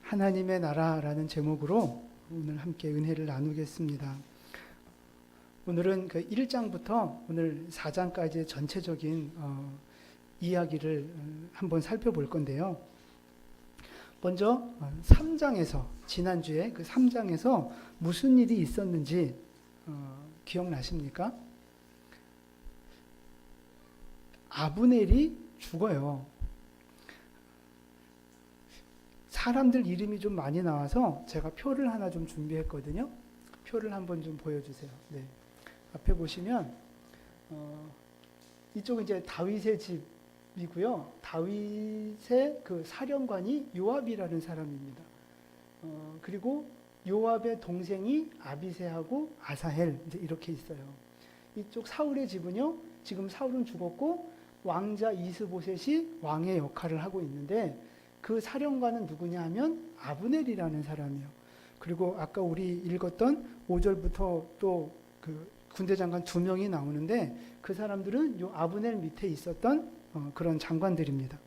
하나님의 나라라는 제목으로 오늘 함께 은혜를 나누겠습니다. 오늘은 그 1장부터 오늘 4장까지의 전체적인 이야기를 한번 살펴볼 건데요. 먼저 3장에서 지난주에 그 3장에서 무슨 일이 있었는지 기억나십니까? 아브넬이 죽어요. 사람들 이름이 좀 많이 나와서 제가 표를 하나 좀 준비했거든요. 표를 한번 좀 보여주세요. 네. 앞에 보시면 이쪽은 이제 다윗의 집이고요. 다윗의 그 사령관이 요압이라는 사람입니다. 그리고 요압의 동생이 아비새하고 아사헬 이제 이렇게 있어요. 이쪽 사울의 집은요. 지금 사울은 죽었고 왕자 이스보셋이 왕의 역할을 하고 있는데 그 사령관은 누구냐 하면 아브넬이라는 사람이에요. 그리고 아까 우리 읽었던 5절부터 또 그 군대 장관 2명이 나오는데 그 사람들은 요 아브넬 밑에 있었던 그런 장관들입니다.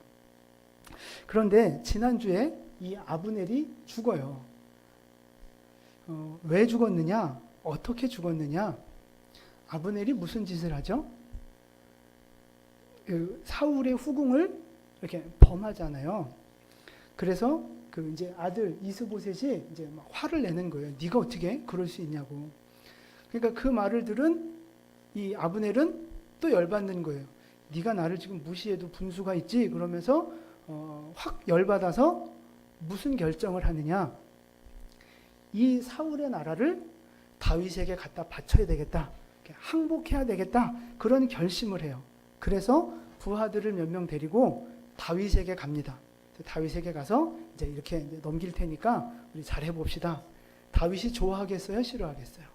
그런데 지난주에 이 아브넬이 죽어요. 왜 죽었느냐? 어떻게 죽었느냐? 아브넬이 무슨 짓을 하죠? 그 사울의 후궁을 이렇게 범하잖아요. 그래서 그 이제 아들 이스보셋이 이제 막 화를 내는 거예요. 네가 어떻게 그럴 수 있냐고. 그러니까 그 말을 들은 이 아브넬은 또 열받는 거예요. 네가 나를 지금 무시해도 분수가 있지? 그러면서 확 열받아서 무슨 결정을 하느냐? 이 사울의 나라를 다윗에게 갖다 바쳐야 되겠다. 항복해야 되겠다. 그런 결심을 해요. 그래서 부하들을 몇 명 데리고 다윗에게 갑니다. 다윗에게 가서 이제 이렇게 이제 넘길 테니까 우리 잘 해봅시다. 다윗이 좋아하겠어요? 싫어하겠어요?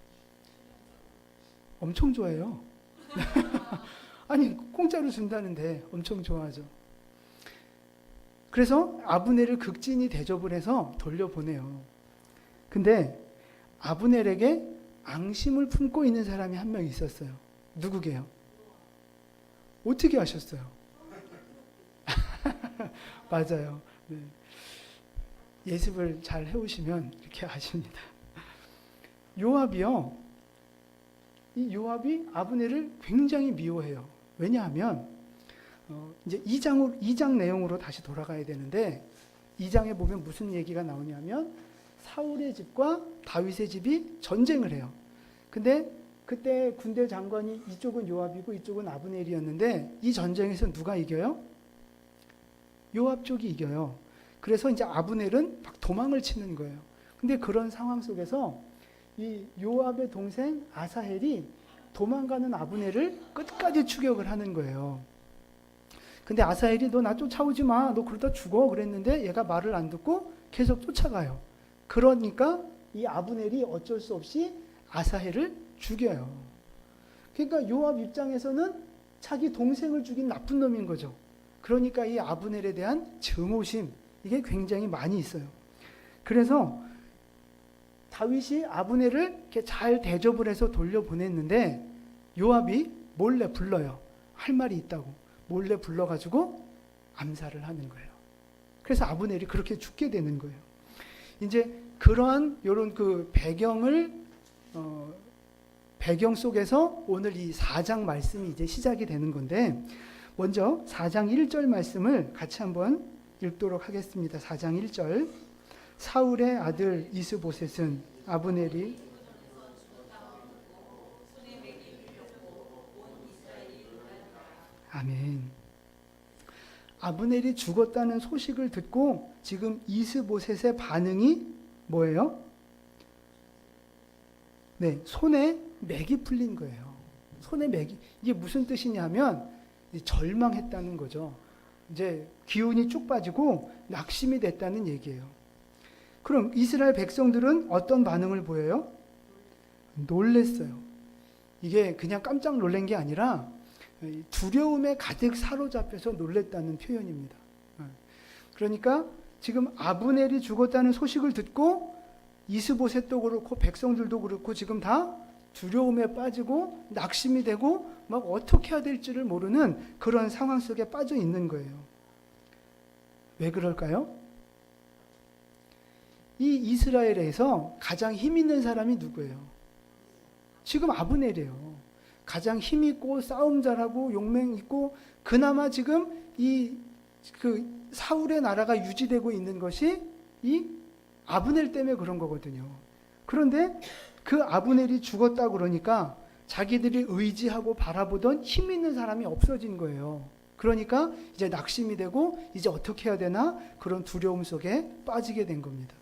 엄청 좋아해요. 아니 공짜로 준다는데 엄청 좋아하죠. 그래서 아브넬을 극진히 대접을 해서 돌려보내요. 근데 아브넬에게 앙심을 품고 있는 사람이 한 명 있었어요. 누구게요? 어떻게 아셨어요? 맞아요. 네. 예습을 잘 해오시면 이렇게 아십니다. 요압이요. 이 요압이 아브넬을 굉장히 미워해요. 왜냐하면 이제 2장 내용으로 다시 돌아가야 되는데 2장에 보면 무슨 얘기가 나오냐면 사울의 집과 다윗의 집이 전쟁을 해요. 근데 그때 군대 장관이 이쪽은 요압이고 이쪽은 아브넬이었는데 이 전쟁에서 누가 이겨요? 요압 쪽이 이겨요. 그래서 이제 아브넬은 막 도망을 치는 거예요. 근데 그런 상황 속에서 이 요압의 동생 아사헬이 도망가는 아브넬을 끝까지 추격을 하는 거예요. 근데 아사헬이 너 나 쫓아오지 마. 너 그러다 죽어. 그랬는데 얘가 말을 안 듣고 계속 쫓아가요. 그러니까 이 아브넬이 어쩔 수 없이 아사헬을 죽여요. 그러니까 요압 입장에서는 자기 동생을 죽인 나쁜 놈인 거죠. 그러니까 이 아브넬에 대한 증오심 이게 굉장히 많이 있어요. 그래서 다윗이 아브넬을 이렇게 잘 대접을 해서 돌려보냈는데 요압이 몰래 불러요. 할 말이 있다고 몰래 불러가지고 암살을 하는 거예요. 그래서 아브넬이 그렇게 죽게 되는 거예요. 이제 그러한 이런 그 배경 속에서 오늘 이 4장 말씀이 이제 시작이 되는 건데 먼저 4장 1절 말씀을 같이 한번 읽도록 하겠습니다. 4장 1절 사울의 아들 이스보셋은 아브넬이 아멘. 아브넬이 죽었다는 소식을 듣고 지금 이스보셋의 반응이 뭐예요? 네, 손에 맥이 풀린 거예요. 손에 맥이 이게 무슨 뜻이냐면 절망했다는 거죠. 이제 기운이 쭉 빠지고 낙심이 됐다는 얘기예요. 그럼 이스라엘 백성들은 어떤 반응을 보여요? 놀랬어요. 이게 그냥 깜짝 놀란 게 아니라 두려움에 가득 사로잡혀서 놀랬다는 표현입니다. 그러니까 지금 아브넬이 죽었다는 소식을 듣고 이스보셋도 그렇고 백성들도 그렇고 지금 다 두려움에 빠지고 낙심이 되고 막 어떻게 해야 될지를 모르는 그런 상황 속에 빠져 있는 거예요. 왜 그럴까요? 이 이스라엘에서 가장 힘 있는 사람이 누구예요? 지금 아브넬이에요. 가장 힘 있고 싸움 잘하고 용맹 있고 그나마 지금 그 사울의 나라가 유지되고 있는 것이 이 아브넬 때문에 그런 거거든요. 그런데 그 아브넬이 죽었다 그러니까 자기들이 의지하고 바라보던 힘 있는 사람이 없어진 거예요. 그러니까 이제 낙심이 되고 이제 어떻게 해야 되나 그런 두려움 속에 빠지게 된 겁니다.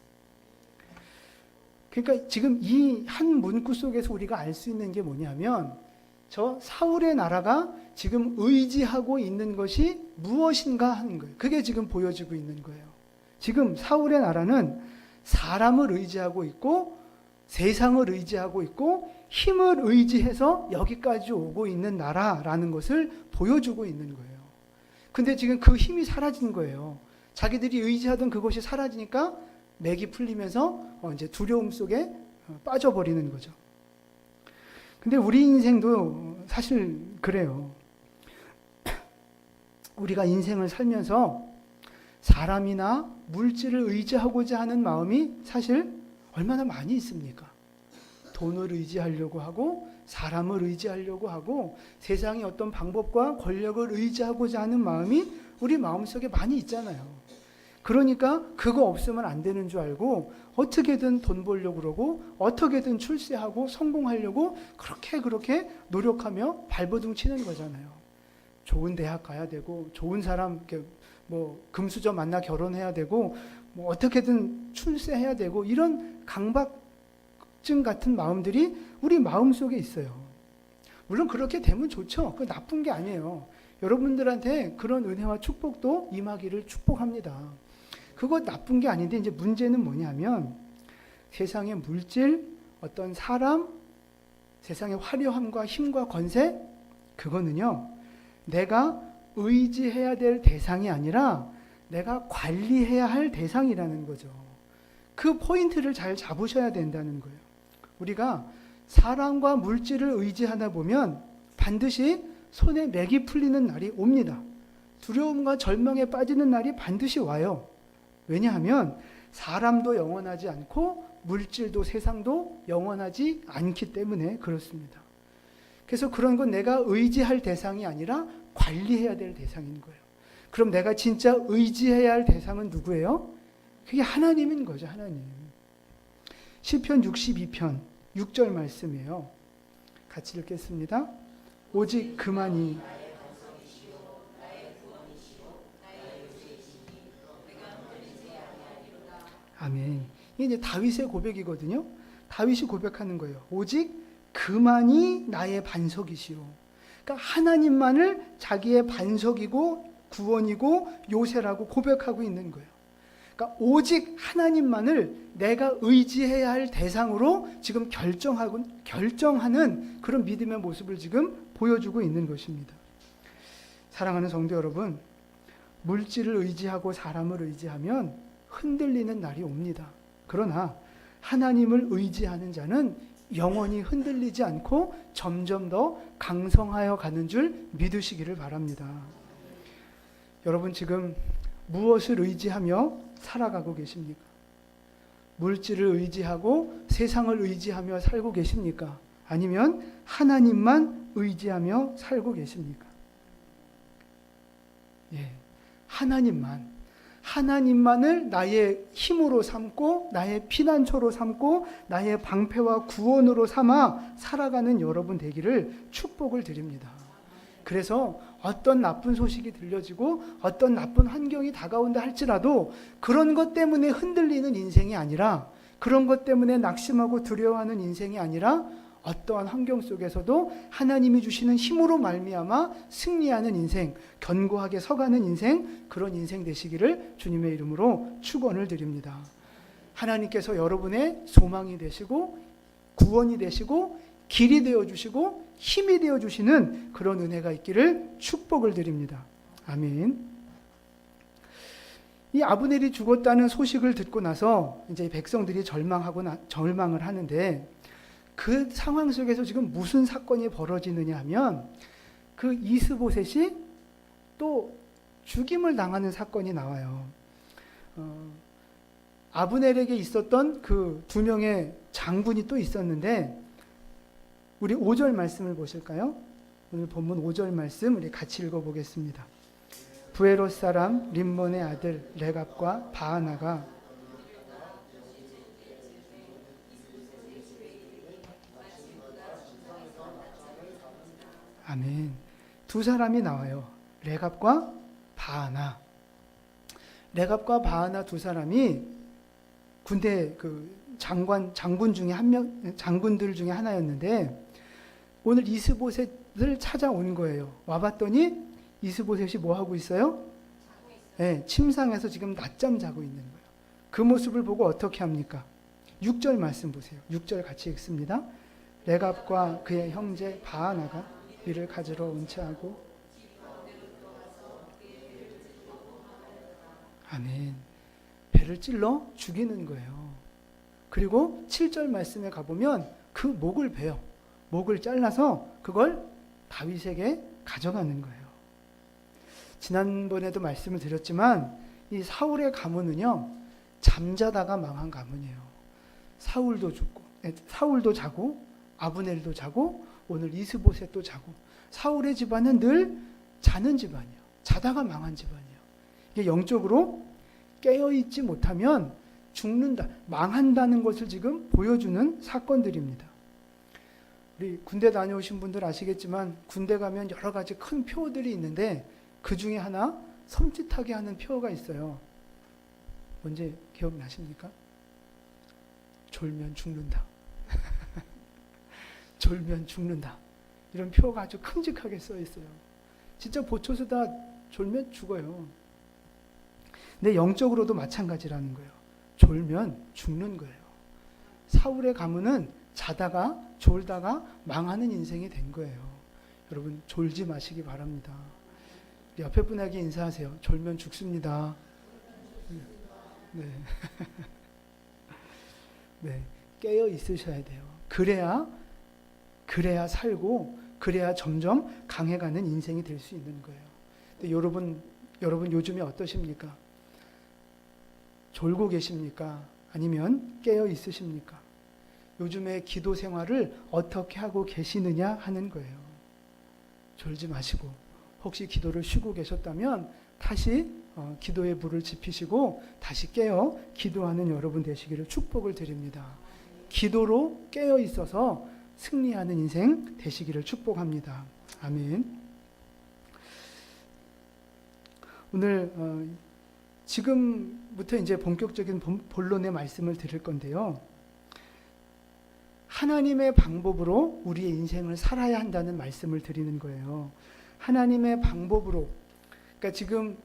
그러니까 지금 이 한 문구 속에서 우리가 알 수 있는 게 뭐냐면 저 사울의 나라가 지금 의지하고 있는 것이 무엇인가 하는 거예요. 그게 지금 보여지고 있는 거예요. 지금 사울의 나라는 사람을 의지하고 있고 세상을 의지하고 있고 힘을 의지해서 여기까지 오고 있는 나라라는 것을 보여주고 있는 거예요. 근데 지금 그 힘이 사라진 거예요. 자기들이 의지하던 그것이 사라지니까 맥이 풀리면서 이제 두려움 속에 빠져버리는 거죠. 근데 우리 인생도 사실 그래요. 우리가 인생을 살면서 사람이나 물질을 의지하고자 하는 마음이 사실 얼마나 많이 있습니까? 돈을 의지하려고 하고 사람을 의지하려고 하고 세상의 어떤 방법과 권력을 의지하고자 하는 마음이 우리 마음속에 많이 있잖아요. 그러니까 그거 없으면 안 되는 줄 알고 어떻게든 돈 벌려고 그러고 어떻게든 출세하고 성공하려고 그렇게 노력하며 발버둥 치는 거잖아요. 좋은 대학 가야 되고 좋은 사람 뭐 금수저 만나 결혼해야 되고 뭐 어떻게든 출세해야 되고 이런 강박증 같은 마음들이 우리 마음속에 있어요. 물론 그렇게 되면 좋죠. 그건 나쁜 게 아니에요. 여러분들한테 그런 은혜와 축복도 임하기를 축복합니다. 그거 나쁜 게 아닌데 이제 문제는 뭐냐면 세상의 물질, 어떤 사람, 세상의 화려함과 힘과 권세 그거는요. 내가 의지해야 될 대상이 아니라 내가 관리해야 할 대상이라는 거죠. 그 포인트를 잘 잡으셔야 된다는 거예요. 우리가 사람과 물질을 의지하다 보면 반드시 손에 맥이 풀리는 날이 옵니다. 두려움과 절망에 빠지는 날이 반드시 와요. 왜냐하면 사람도 영원하지 않고 물질도 세상도 영원하지 않기 때문에 그렇습니다. 그래서 그런 건 내가 의지할 대상이 아니라 관리해야 될 대상인 거예요. 그럼 내가 진짜 의지해야 할 대상은 누구예요? 그게 하나님인 거죠. 하나님. 시편 62편 6절 말씀이에요. 같이 읽겠습니다. 오직 그만이 아멘. 이게 이제 다윗의 고백이거든요. 다윗이 고백하는 거예요. 오직 그만이 나의 반석이시오. 그러니까 하나님만을 자기의 반석이고 구원이고 요새라고 고백하고 있는 거예요. 그러니까 오직 하나님만을 내가 의지해야 할 대상으로 지금 결정하는 그런 믿음의 모습을 지금 보여주고 있는 것입니다. 사랑하는 성도 여러분, 물질을 의지하고 사람을 의지하면 흔들리는 날이 옵니다. 그러나 하나님을 의지하는 자는 영원히 흔들리지 않고 점점 더 강성하여 가는 줄 믿으시기를 바랍니다. 여러분 지금 무엇을 의지하며 살아가고 계십니까? 물질을 의지하고 세상을 의지하며 살고 계십니까? 아니면 하나님만 의지하며 살고 계십니까? 예, 하나님만을 나의 힘으로 삼고 나의 피난처로 삼고 나의 방패와 구원으로 삼아 살아가는 여러분 되기를 축복을 드립니다. 그래서 어떤 나쁜 소식이 들려지고 어떤 나쁜 환경이 다가온다 할지라도 그런 것 때문에 흔들리는 인생이 아니라 그런 것 때문에 낙심하고 두려워하는 인생이 아니라 어떠한 환경 속에서도 하나님이 주시는 힘으로 말미암아 승리하는 인생, 견고하게 서가는 인생, 그런 인생 되시기를 주님의 이름으로 축원을 드립니다. 하나님께서 여러분의 소망이 되시고 구원이 되시고 길이 되어주시고 힘이 되어주시는 그런 은혜가 있기를 축복을 드립니다. 아멘. 이 아브넬이 죽었다는 소식을 듣고 나서 이제 백성들이 절망을 하는데 그 상황 속에서 지금 무슨 사건이 벌어지느냐 하면 그 이스보셋이 또 죽임을 당하는 사건이 나와요. 아브넬에게 있었던 그 두 명의 장군이 또 있었는데 우리 5절 말씀을 보실까요? 오늘 본문 5절 말씀 우리 같이 읽어보겠습니다. 부에롯 사람 림몬의 아들 레갑과 바하나가 아멘. 두 사람이 나와요. 레갑과 바하나. 레갑과 바하나 두 사람이 군대 그 장군 중에 장군들 중에 하나였는데 오늘 이스보셋을 찾아온 거예요. 와봤더니 이스보셋이 뭐 하고 있어요? 네, 침상에서 지금 낮잠 자고 있는 거예요. 그 모습을 보고 어떻게 합니까? 6절 말씀 보세요. 6절 같이 읽습니다. 레갑과 그의 형제 바하나가 이를 가지러 온 채하고 아멘. 배를 찔러 죽이는 거예요. 그리고 7절 말씀에 가보면 그 목을 베요. 목을 잘라서 그걸 다윗에게 가져가는 거예요. 지난번에도 말씀을 드렸지만 이 사울의 가문은요. 잠자다가 망한 가문이에요. 사울도 자고 아브넬도 자고 오늘 이스보셋도 자고 사울의 집안은 늘 자는 집안이에요. 자다가 망한 집안이에요. 이게 영적으로 깨어있지 못하면 죽는다, 망한다는 것을 지금 보여주는 사건들입니다. 우리 군대 다녀오신 분들 아시겠지만 군대 가면 여러 가지 큰 표어들이 있는데 그 중에 하나 섬찟하게 하는 표어가 있어요. 뭔지 기억나십니까? 졸면 죽는다. 졸면 죽는다. 이런 표어가 아주 큼직하게 써 있어요. 진짜 보초서다 졸면 죽어요. 근데 영적으로도 마찬가지라는 거예요. 졸면 죽는 거예요. 사울의 가문은 자다가 졸다가 망하는 인생이 된 거예요. 여러분 졸지 마시기 바랍니다. 옆에 분에게 인사하세요. 졸면 죽습니다. 네. 네. 깨어 있으셔야 돼요. 그래야 살고 그래야 점점 강해가는 인생이 될 수 있는 거예요. 근데 여러분 요즘에 어떠십니까? 졸고 계십니까? 아니면 깨어 있으십니까? 요즘에 기도 생활을 어떻게 하고 계시느냐 하는 거예요. 졸지 마시고 혹시 기도를 쉬고 계셨다면 다시 기도의 불을 지피시고 다시 깨어 기도하는 여러분 되시기를 축복을 드립니다. 기도로 깨어 있어서 승리하는 인생 되시기를 축복합니다. 아멘. 오늘 지금부터 이제 본격적인 본론의 말씀을 드릴 건데요. 하나님의 방법으로 우리의 인생을 살아야 한다는 말씀을 드리는 거예요. 하나님의 방법으로. 그러니까 지금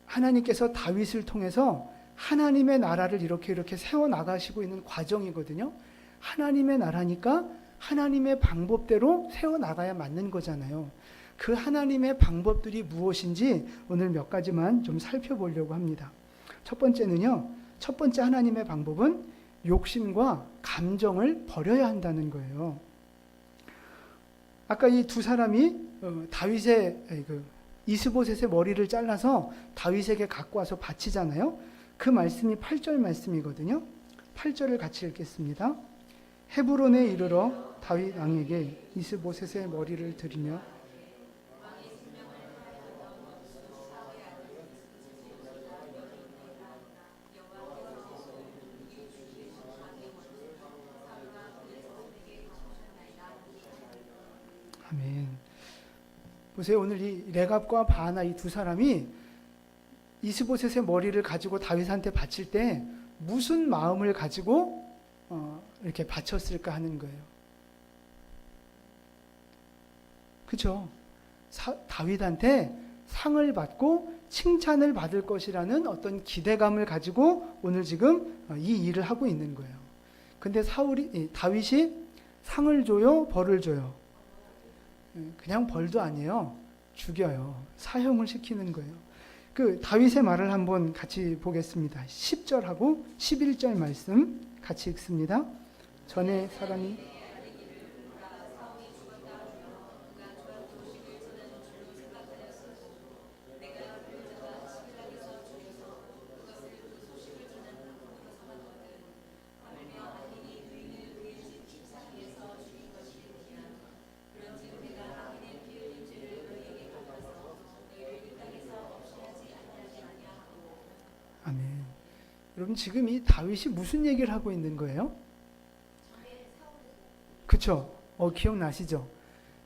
하나님께서 다윗을 통해서 하나님의 나라를 이렇게 세워 나가시고 있는 과정이거든요. 하나님의 나라니까 하나님의 방법대로 세워 나가야 맞는 거잖아요. 그 하나님의 방법들이 무엇인지 오늘 몇 가지만 좀 살펴보려고 합니다. 첫 번째 하나님의 방법은 욕심과 감정을 버려야 한다는 거예요. 아까 이 두 사람이 이스보셋의 머리를 잘라서 다윗에게 갖고 와서 바치잖아요. 그 말씀이 8절 말씀이거든요. 8절을 같이 읽겠습니다. 헤브론에 이르러 다윗 왕에게 이스보셋의 머리를 드리며 아멘. 보세요. 오늘 이 레갑과 바하나 이 두 사람이 이스보셋의 머리를 가지고 다윗한테 바칠 때 무슨 마음을 가지고 이렇게 바쳤을까 하는 거예요. 그렇죠? 다윗한테 상을 받고 칭찬을 받을 것이라는 어떤 기대감을 가지고 오늘 지금 이 일을 하고 있는 거예요. 근데 다윗이 상을 줘요, 벌을 줘요? 그냥 벌도 아니에요. 죽여요. 사형을 시키는 거예요. 그 다윗의 말을 한번 같이 보겠습니다. 10절하고 11절 말씀 같이 읽습니다. 전에 사람이 아멘. 여러분 지금 이 다윗이 무슨 얘기를 하고 있는 거예요? 그쵸? 기억나시죠?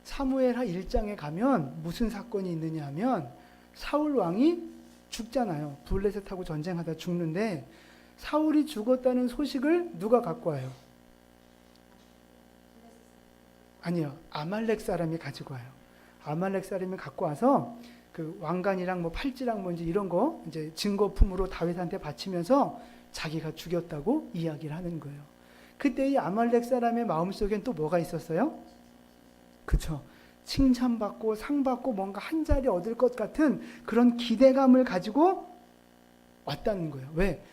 사무엘하 1장에 가면 무슨 사건이 있느냐 하면 사울 왕이 죽잖아요. 블레셋하고 전쟁하다 죽는데 사울이 죽었다는 소식을 누가 갖고 와요? 아니요. 아말렉 사람이 가지고 와요. 아말렉 사람이 갖고 와서 그 왕관이랑 뭐 팔찌랑 뭔지 이런 거 이제 증거품으로 다윗한테 바치면서 자기가 죽였다고 이야기를 하는 거예요. 그때 이 아말렉 사람의 마음속엔 또 뭐가 있었어요? 그쵸. 칭찬받고 상받고 뭔가 한 자리 얻을 것 같은 그런 기대감을 가지고 왔다는 거예요. 왜?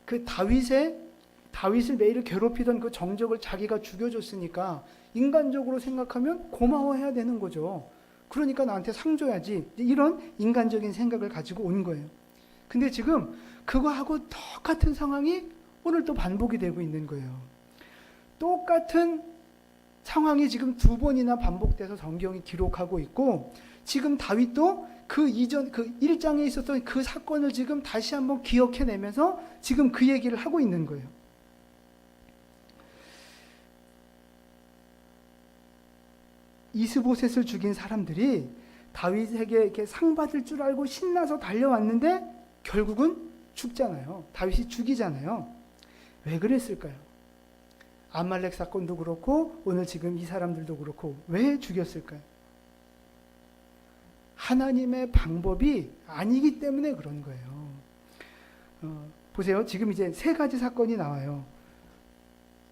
그 다윗을 매일 괴롭히던 그 정적을 자기가 죽여줬으니까 인간적으로 생각하면 고마워해야 되는 거죠. 그러니까 나한테 상 줘야지. 이런 인간적인 생각을 가지고 온 거예요. 근데 지금 그거하고 똑같은 상황이 오늘 또 반복이 되고 있는 거예요. 똑같은 상황이 지금 2번이나 반복돼서 성경이 기록하고 있고, 지금 다윗도 그 이전 그 1장에 있었던 그 사건을 지금 다시 한번 기억해내면서 지금 그 얘기를 하고 있는 거예요. 이스보셋을 죽인 사람들이 다윗에게 이렇게 상 받을 줄 알고 신나서 달려왔는데 결국은 죽잖아요. 다윗이 죽이잖아요. 왜 그랬을까요? 아말렉 사건도 그렇고 오늘 지금 이 사람들도 그렇고 왜 죽였을까요? 하나님의 방법이 아니기 때문에 그런 거예요. 보세요. 지금 이제 3가지 사건이 나와요.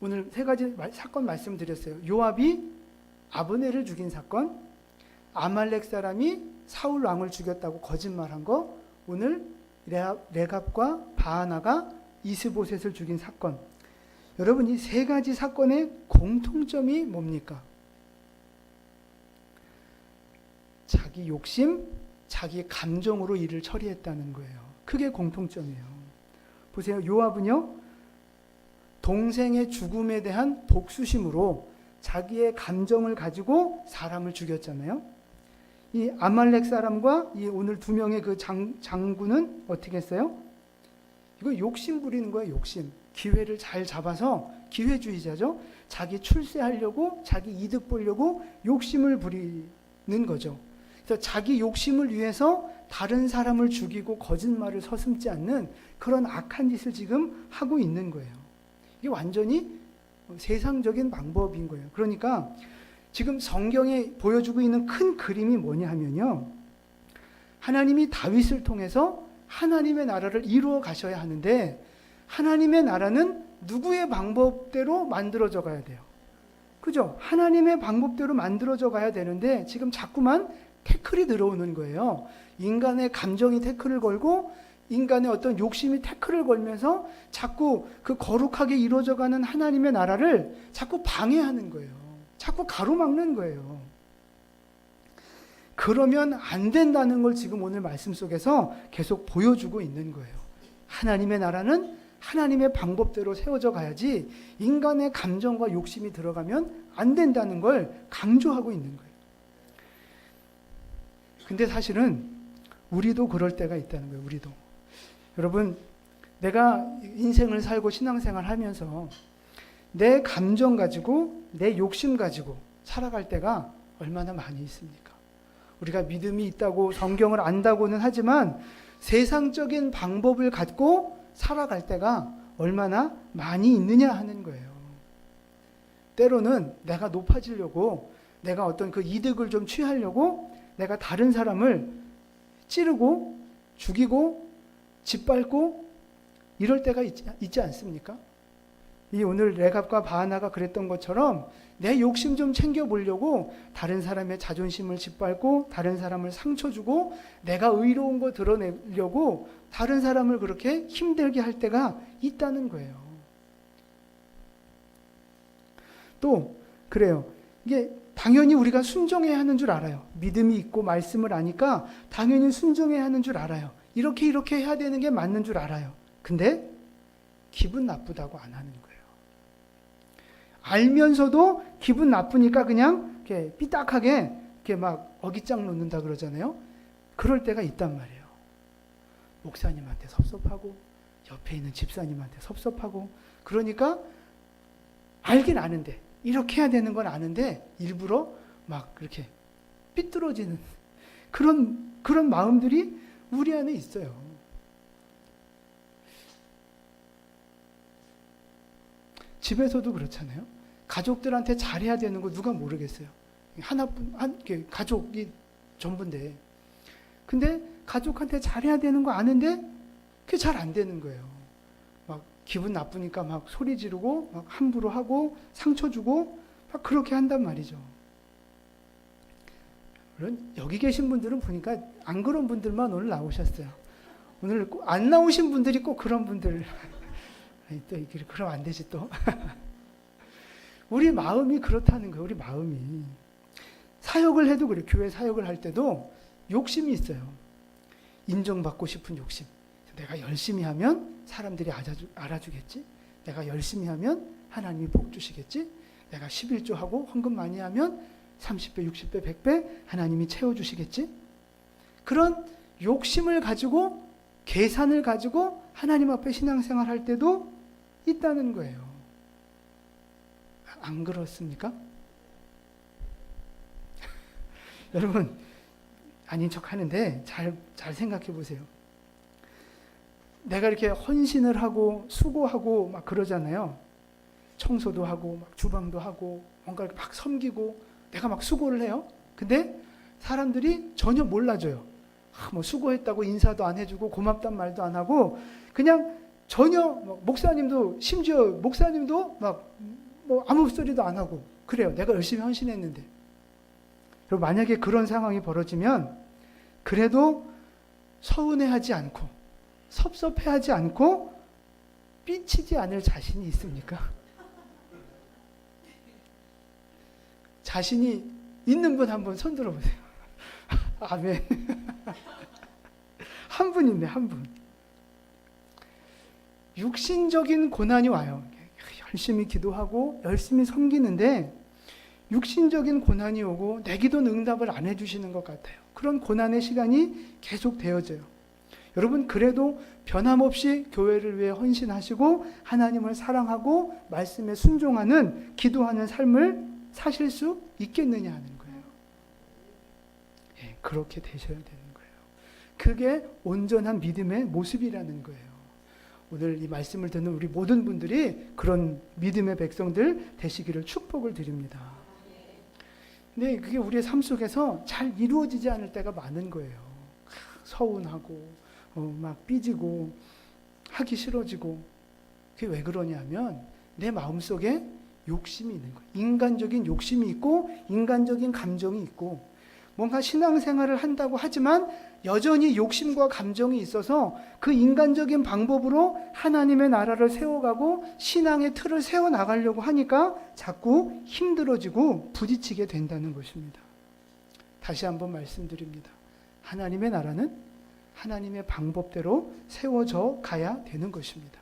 오늘 3가지 사건 말씀드렸어요. 요압이 아브넬을 죽인 사건, 아말렉 사람이 사울 왕을 죽였다고 거짓말한 거, 오늘 레갑과 바하나가 이스보셋을 죽인 사건. 여러분 이 3가지 사건의 공통점이 뭡니까? 자기 욕심, 자기 감정으로 일을 처리했다는 거예요. 그게 공통점이에요. 보세요. 요압은요, 동생의 죽음에 대한 복수심으로 자기의 감정을 가지고 사람을 죽였잖아요. 이 아말렉 사람과 이 오늘 2명의 그 장군은 어떻게 했어요? 이거 욕심 부리는 거예요. 욕심. 기회를 잘 잡아서 기회주의자죠. 자기 출세하려고 자기 이득 보려고 욕심을 부리는 거죠. 그래서 자기 욕심을 위해서 다른 사람을 죽이고 거짓말을 서슴지 않는 그런 악한 짓을 지금 하고 있는 거예요. 이게 완전히 세상적인 방법인 거예요. 그러니까 지금 성경에 보여주고 있는 큰 그림이 뭐냐 하면요, 하나님이 다윗을 통해서 하나님의 나라를 이루어 가셔야 하는데 하나님의 나라는 누구의 방법대로 만들어져 가야 돼요. 그죠? 하나님의 방법대로 만들어져 가야 되는데 지금 자꾸만 태클이 들어오는 거예요. 인간의 감정이 태클을 걸고 인간의 어떤 욕심이 태클을 걸면서 자꾸 그 거룩하게 이루어져가는 하나님의 나라를 자꾸 방해하는 거예요. 자꾸 가로막는 거예요. 그러면 안 된다는 걸 지금 오늘 말씀 속에서 계속 보여주고 있는 거예요. 하나님의 나라는 하나님의 방법대로 세워져 가야지 인간의 감정과 욕심이 들어가면 안 된다는 걸 강조하고 있는 거예요. 근데 사실은 우리도 그럴 때가 있다는 거예요. 우리도. 여러분, 내가 인생을 살고 신앙생활 하면서 내 감정 가지고 내 욕심 가지고 살아갈 때가 얼마나 많이 있습니까? 우리가 믿음이 있다고 성경을 안다고는 하지만 세상적인 방법을 갖고 살아갈 때가 얼마나 많이 있느냐 하는 거예요. 때로는 내가 높아지려고, 내가 어떤 그 이득을 좀 취하려고 내가 다른 사람을 찌르고 죽이고 짓밟고 이럴 때가 있지 않습니까? 이 오늘 레갑과 바하나가 그랬던 것처럼 내 욕심 좀 챙겨보려고 다른 사람의 자존심을 짓밟고 다른 사람을 상처 주고 내가 의로운 거 드러내려고 다른 사람을 그렇게 힘들게 할 때가 있다는 거예요. 또 그래요. 이게 당연히 우리가 순종해야 하는 줄 알아요. 믿음이 있고 말씀을 아니까 당연히 순종해야 하는 줄 알아요. 이렇게 해야 되는 게 맞는 줄 알아요. 근데 기분 나쁘다고 안 하는 거예요. 알면서도 기분 나쁘니까 그냥 이렇게 삐딱하게 이렇게 막 어깃장 놓는다 그러잖아요. 그럴 때가 있단 말이에요. 목사님한테 섭섭하고 옆에 있는 집사님한테 섭섭하고, 그러니까 알긴 아는데, 이렇게 해야 되는 건 아는데 일부러 막 그렇게 삐뚤어지는 그런 마음들이 우리 안에 있어요. 집에서도 그렇잖아요. 가족들한테 잘해야 되는 거 누가 모르겠어요. 가족이 전부인데. 근데 가족한테 잘해야 되는 거 아는데 그게 잘 안 되는 거예요. 막 기분 나쁘니까 막 소리 지르고 막 함부로 하고 상처 주고 막 그렇게 한단 말이죠. 물론 여기 계신 분들은 보니까 안 그런 분들만 오늘 나오셨어요. 오늘 안 나오신 분들이 꼭 그런 분들. 또 그럼 안 되지 또. 우리 마음이 그렇다는 거예요. 우리 마음이. 사역을 해도 그래. 교회 사역을 할 때도 욕심이 있어요. 인정받고 싶은 욕심. 내가 열심히 하면 사람들이 알아주겠지. 내가 열심히 하면 하나님이 복 주시겠지. 내가 11조하고 헌금 많이 하면 30배, 60배, 100배 하나님이 채워주시겠지. 그런 욕심을 가지고 계산을 가지고 하나님 앞에 신앙생활 할 때도 있다는 거예요. 안 그렇습니까? 여러분, 아닌 척 하는데 잘 생각해 보세요. 내가 이렇게 헌신을 하고 수고하고 막 그러잖아요. 청소도 하고 막 주방도 하고 뭔가 막 섬기고 내가 막 수고를 해요. 근데 사람들이 전혀 몰라줘요. 뭐 수고했다고 인사도 안 해주고 고맙단 말도 안 하고 그냥 전혀 목사님도 심지어 목사님도 막 뭐 아무 소리도 안 하고 그래요. 내가 열심히 헌신했는데. 그리고 만약에 그런 상황이 벌어지면 그래도 서운해하지 않고 섭섭해하지 않고 삐치지 않을 자신이 있습니까? 자신이 있는 분 한번 손 들어보세요. 아멘. 한 분 있네, 한 분. 육신적인 고난이 와요. 열심히 기도하고 열심히 섬기는데 육신적인 고난이 오고 내 기도는 응답을 안 해주시는 것 같아요. 그런 고난의 시간이 계속 되어져요. 여러분, 그래도 변함없이 교회를 위해 헌신하시고 하나님을 사랑하고 말씀에 순종하는 기도하는 삶을 사실 수 있겠느냐 하는 거예요. 예, 그렇게 되셔야 되는 거예요. 그게 온전한 믿음의 모습이라는 거예요. 오늘 이 말씀을 듣는 우리 모든 분들이 그런 믿음의 백성들 되시기를 축복을 드립니다. 근데 그게 우리의 삶 속에서 잘 이루어지지 않을 때가 많은 거예요. 서운하고 막 삐지고 하기 싫어지고. 그게 왜 그러냐면 내 마음속에 욕심이 있는 거예요. 인간적인 욕심이 있고 인간적인 감정이 있고 뭔가 신앙생활을 한다고 하지만 여전히 욕심과 감정이 있어서 그 인간적인 방법으로 하나님의 나라를 세워가고 신앙의 틀을 세워나가려고 하니까 자꾸 힘들어지고 부딪히게 된다는 것입니다. 다시 한번 말씀드립니다. 하나님의 나라는 하나님의 방법대로 세워져 가야 되는 것입니다.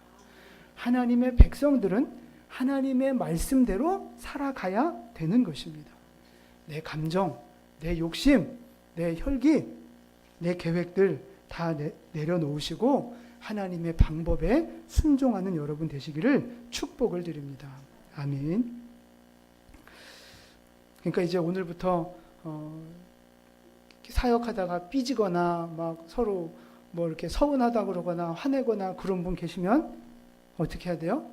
하나님의 백성들은 하나님의 말씀대로 살아가야 되는 것입니다. 내 감정, 내 욕심, 내 혈기, 내 계획들 다 내려놓으시고 하나님의 방법에 순종하는 여러분 되시기를 축복을 드립니다. 아멘. 그러니까 이제 오늘부터 사역하다가 삐지거나 막 서로 뭐 이렇게 서운하다 그러거나 화내거나 그런 분 계시면 어떻게 해야 돼요?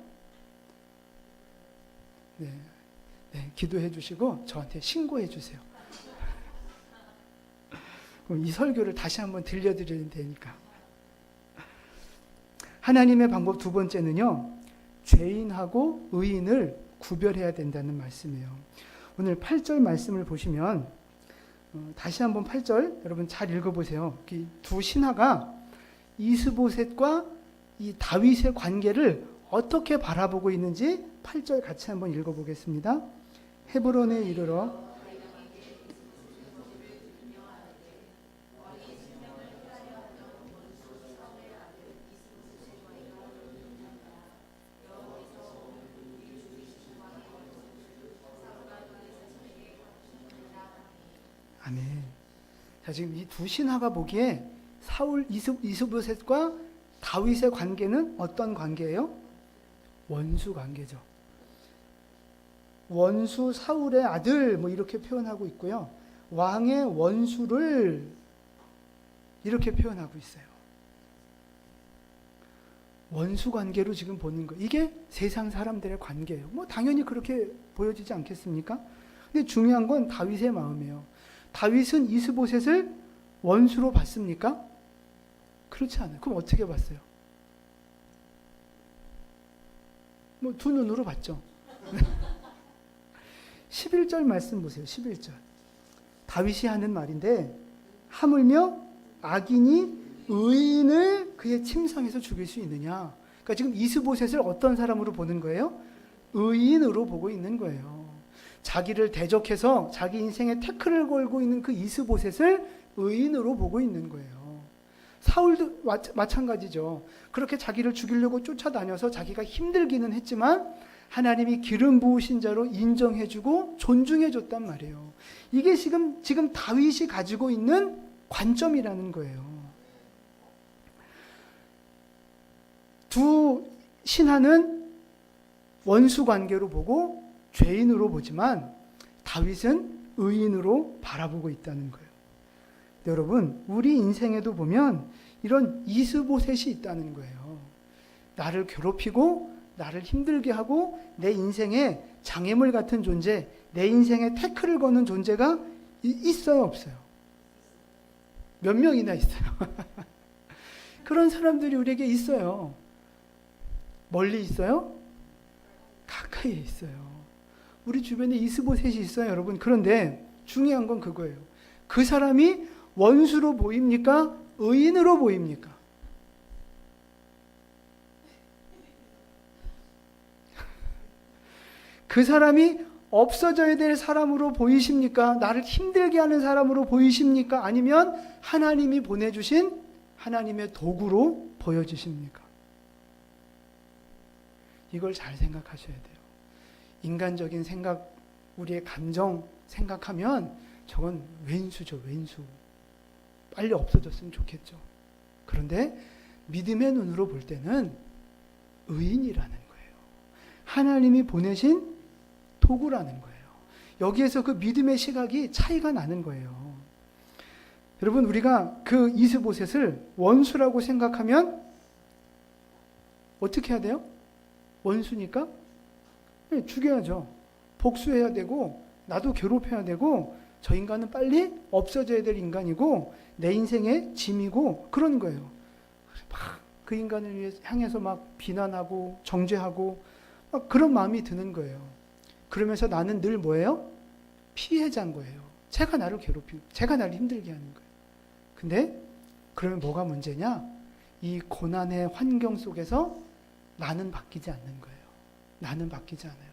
네, 기도해 주시고 저한테 신고해 주세요. 그럼 이 설교를 다시 한번 들려드리면 되니까. 하나님의 방법 두 번째는요, 죄인하고 의인을 구별해야 된다는 말씀이에요. 오늘 8절 말씀을 보시면 다시 한번 8절 여러분 잘 읽어보세요. 이 두 신하가 이스보셋과 이 다윗의 관계를 어떻게 바라보고 있는지 8절 같이 한번 읽어보겠습니다. 헤브론에 이르러 아멘. 자, 지금 이 두 신하가 보기에 이스보셋과 다윗의 관계는 어떤 관계예요? 원수 관계죠. 원수 사울의 아들 뭐 이렇게 표현하고 있고요. 왕의 원수를 이렇게 표현하고 있어요. 원수 관계로 지금 보는 거. 이게 세상 사람들의 관계예요. 뭐 당연히 그렇게 보여지지 않겠습니까? 근데 중요한 건 다윗의 마음이에요. 다윗은 이스보셋을 원수로 봤습니까? 그렇지 않아요. 그럼 어떻게 봤어요? 뭐 두 눈으로 봤죠. 11절 말씀 보세요. 11절. 다윗이 하는 말인데 하물며 악인이 의인을 그의 침상에서 죽일 수 있느냐. 그러니까 지금 이스보셋을 어떤 사람으로 보는 거예요? 의인으로 보고 있는 거예요. 자기를 대적해서 자기 인생에 태클을 걸고 있는 그 이스보셋을 의인으로 보고 있는 거예요. 사울도 마찬가지죠. 그렇게 자기를 죽이려고 쫓아다녀서 자기가 힘들기는 했지만 하나님이 기름 부으신 자로 인정해주고 존중해줬단 말이에요. 이게 지금 다윗이 가지고 있는 관점이라는 거예요. 두 신하는 원수 관계로 보고 죄인으로 보지만 다윗은 의인으로 바라보고 있다는 거예요. 여러분, 우리 인생에도 보면 이런 이스보셋이 있다는 거예요. 나를 괴롭히고 나를 힘들게 하고 내 인생에 장애물 같은 존재, 내 인생에 태클을 거는 존재가 있어요, 없어요? 몇 명이나 있어요. 그런 사람들이 우리에게 있어요. 멀리 있어요? 가까이에 있어요. 우리 주변에 이스보셋이 있어요, 여러분. 그런데 중요한 건 그거예요. 그 사람이 원수로 보입니까? 의인으로 보입니까? 그 사람이 없어져야 될 사람으로 보이십니까? 나를 힘들게 하는 사람으로 보이십니까? 아니면 하나님이 보내주신 하나님의 도구로 보여지십니까? 이걸 잘 생각하셔야 돼요. 인간적인 생각, 우리의 감정 생각하면 저건 왼수죠, 왼수. 빨리 없어졌으면 좋겠죠. 그런데 믿음의 눈으로 볼 때는 의인이라는 거예요. 하나님이 보내신 도구라는 거예요. 여기에서 그 믿음의 시각이 차이가 나는 거예요. 여러분, 우리가 그 이스보셋을 원수라고 생각하면 어떻게 해야 돼요? 원수니까? 네, 죽여야죠. 복수해야 되고 나도 괴롭혀야 되고 저 인간은 빨리 없어져야 될 인간이고 내 인생의 짐이고 그런 거예요. 막 그 인간을 향해서 막 비난하고 정죄하고 막 그런 마음이 드는 거예요. 그러면서 나는 늘 뭐예요? 피해자인 거예요. 제가 나를 괴롭히고 제가 나를 힘들게 하는 거예요. 근데 그러면 뭐가 문제냐? 이 고난의 환경 속에서 나는 바뀌지 않는 거예요. 나는 바뀌지 않아요.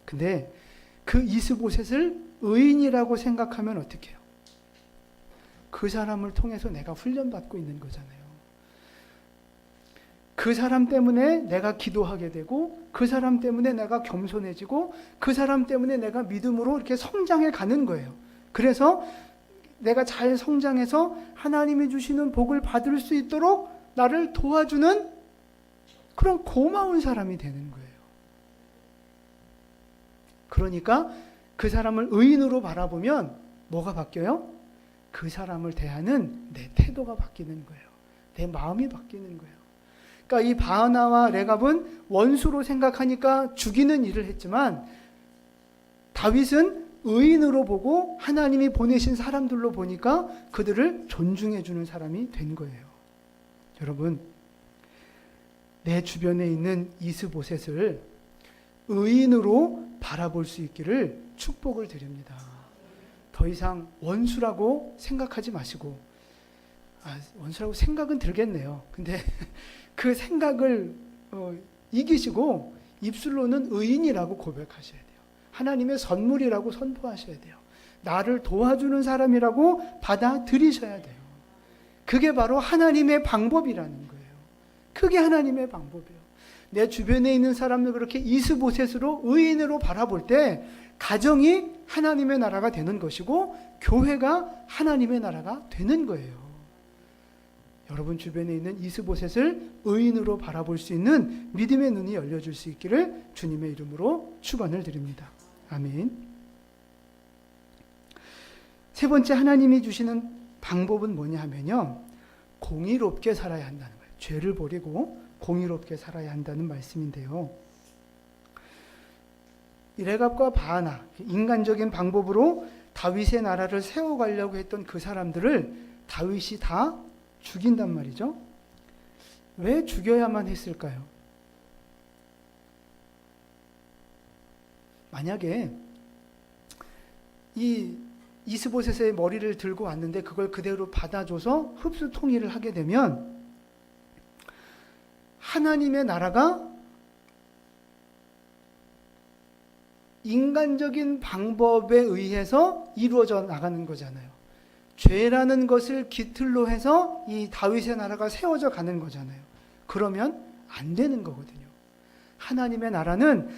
근데 그 이스보셋을 의인이라고 생각하면 어떻게 해요? 그 사람을 통해서 내가 훈련받고 있는 거잖아요. 그 사람 때문에 내가 기도하게 되고 그 사람 때문에 내가 겸손해지고 그 사람 때문에 내가 믿음으로 이렇게 성장해 가는 거예요. 그래서 내가 잘 성장해서 하나님이 주시는 복을 받을 수 있도록 나를 도와주는 그런 고마운 사람이 되는 거예요. 그러니까 그 사람을 의인으로 바라보면 뭐가 바뀌어요? 그 사람을 대하는 내 태도가 바뀌는 거예요. 내 마음이 바뀌는 거예요. 그러니까 이 바하나와 레갑은 원수로 생각하니까 죽이는 일을 했지만 다윗은 의인으로 보고 하나님이 보내신 사람들로 보니까 그들을 존중해 주는 사람이 된 거예요. 여러분, 내 주변에 있는 이스보셋을 의인으로 바라볼 수 있기를 축복을 드립니다. 더 이상 원수라고 생각하지 마시고, 원수라고 생각은 들겠네요. 근데 그 생각을 이기시고 입술로는 의인이라고 고백하셔야 돼요. 하나님의 선물이라고 선포하셔야 돼요. 나를 도와주는 사람이라고 받아들이셔야 돼요. 그게 바로 하나님의 방법이라는 거예요. 그게 하나님의 방법이에요. 내 주변에 있는 사람을 그렇게 이스보셋으로 의인으로 바라볼 때 가정이 하나님의 나라가 되는 것이고 교회가 하나님의 나라가 되는 거예요. 여러분 주변에 있는 이스보셋을 의인으로 바라볼 수 있는 믿음의 눈이 열려줄 수 있기를 주님의 이름으로 축원을 드립니다. 아멘. 세 번째 하나님이 주시는 방법은 뭐냐 하면요, 공의롭게 살아야 한다는 거예요. 죄를 버리고 공의롭게 살아야 한다는 말씀인데요. 이 레갑과 바하나, 인간적인 방법으로 다윗의 나라를 세워가려고 했던 그 사람들을 다윗이 다 죽인단 말이죠. 왜 죽여야만 했을까요? 만약에 이 이스보셋의 머리를 들고 왔는데 그걸 그대로 받아줘서 흡수 통일을 하게 되면 하나님의 나라가 인간적인 방법에 의해서 이루어져 나가는 거잖아요. 죄라는 것을 깃틀로 해서 이 다윗의 나라가 세워져 가는 거잖아요. 그러면 안 되는 거거든요. 하나님의 나라는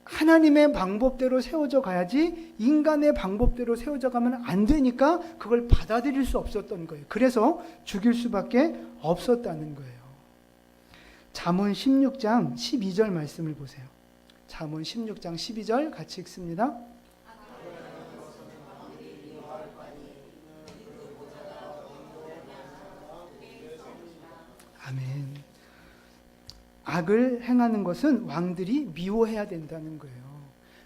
하나님의 방법대로 세워져 가야지 인간의 방법대로 세워져 가면 안 되니까 그걸 받아들일 수 없었던 거예요. 그래서 죽일 수밖에 없었다는 거예요. 잠언 16장 12절 말씀을 보세요. 잠언 16장 12절 같이 읽습니다. 아멘. 악을 행하는 것은 왕들이 미워해야 된다는 거예요.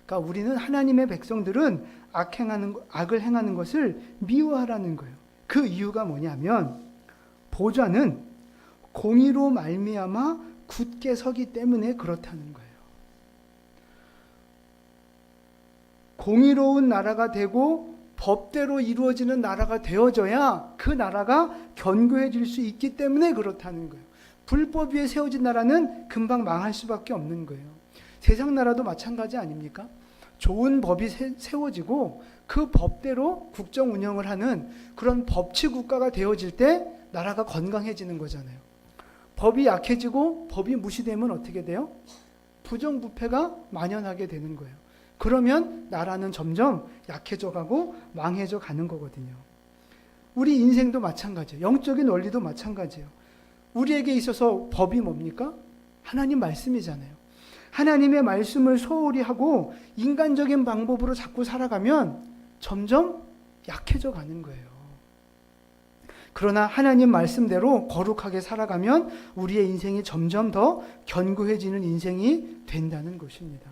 그러니까 우리는 하나님의 백성들은 악을 행하는 것을 미워하라는 거예요. 그 이유가 뭐냐면 보좌는 공의로 말미암아 굳게 서기 때문에 그렇다는 거예요. 공의로운 나라가 되고 법대로 이루어지는 나라가 되어져야 그 나라가 견고해질 수 있기 때문에 그렇다는 거예요. 불법 위에 세워진 나라는 금방 망할 수밖에 없는 거예요. 세상 나라도 마찬가지 아닙니까? 좋은 법이 세워지고 그 법대로 국정 운영을 하는 그런 법치 국가가 되어질 때 나라가 건강해지는 거잖아요. 법이 약해지고 법이 무시되면 어떻게 돼요? 부정부패가 만연하게 되는 거예요. 그러면 나라는 점점 약해져 가고 망해져 가는 거거든요. 우리 인생도 마찬가지예요. 영적인 원리도 마찬가지예요. 우리에게 있어서 법이 뭡니까? 하나님 말씀이잖아요. 하나님의 말씀을 소홀히 하고 인간적인 방법으로 자꾸 살아가면 점점 약해져 가는 거예요. 그러나 하나님 말씀대로 거룩하게 살아가면 우리의 인생이 점점 더 견고해지는 인생이 된다는 것입니다.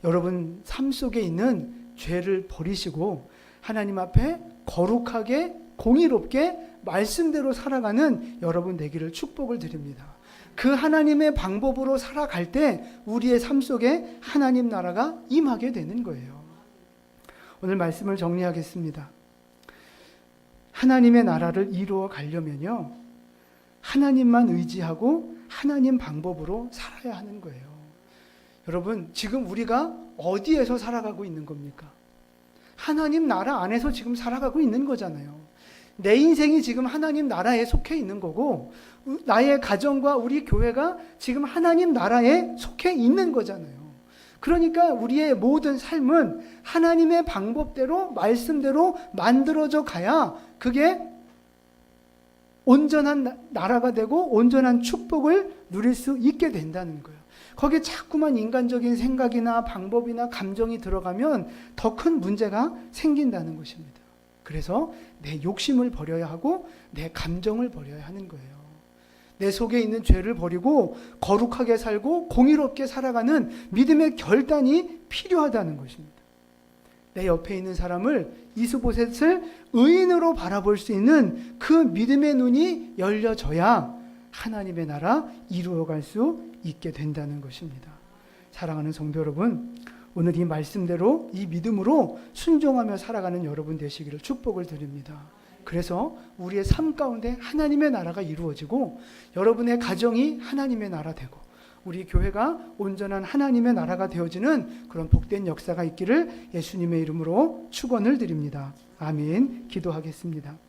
여러분 삶 속에 있는 죄를 버리시고 하나님 앞에 거룩하게 공의롭게 말씀대로 살아가는 여러분 되기를 축복을 드립니다. 그 하나님의 방법으로 살아갈 때 우리의 삶 속에 하나님 나라가 임하게 되는 거예요. 오늘 말씀을 정리하겠습니다. 하나님의 나라를 이루어 가려면요, 하나님만 의지하고 하나님 방법으로 살아야 하는 거예요. 여러분, 지금 우리가 어디에서 살아가고 있는 겁니까? 하나님 나라 안에서 지금 살아가고 있는 거잖아요. 내 인생이 지금 하나님 나라에 속해 있는 거고, 나의 가정과 우리 교회가 지금 하나님 나라에 속해 있는 거잖아요. 그러니까 우리의 모든 삶은 하나님의 방법대로, 말씀대로 만들어져 가야 그게 온전한 나라가 되고 온전한 축복을 누릴 수 있게 된다는 거예요. 거기에 자꾸만 인간적인 생각이나 방법이나 감정이 들어가면 더 큰 문제가 생긴다는 것입니다. 그래서 내 욕심을 버려야 하고 내 감정을 버려야 하는 거예요. 내 속에 있는 죄를 버리고 거룩하게 살고 공의롭게 살아가는 믿음의 결단이 필요하다는 것입니다. 내 옆에 있는 사람을, 이스보셋을 의인으로 바라볼 수 있는 그 믿음의 눈이 열려져야 하나님의 나라 이루어갈 수 있게 된다는 것입니다. 사랑하는 성도 여러분, 오늘 이 말씀대로 이 믿음으로 순종하며 살아가는 여러분 되시기를 축복을 드립니다. 그래서 우리의 삶 가운데 하나님의 나라가 이루어지고 여러분의 가정이 하나님의 나라 되고 우리 교회가 온전한 하나님의 나라가 되어지는 그런 복된 역사가 있기를 예수님의 이름으로 축원을 드립니다. 아멘. 기도하겠습니다.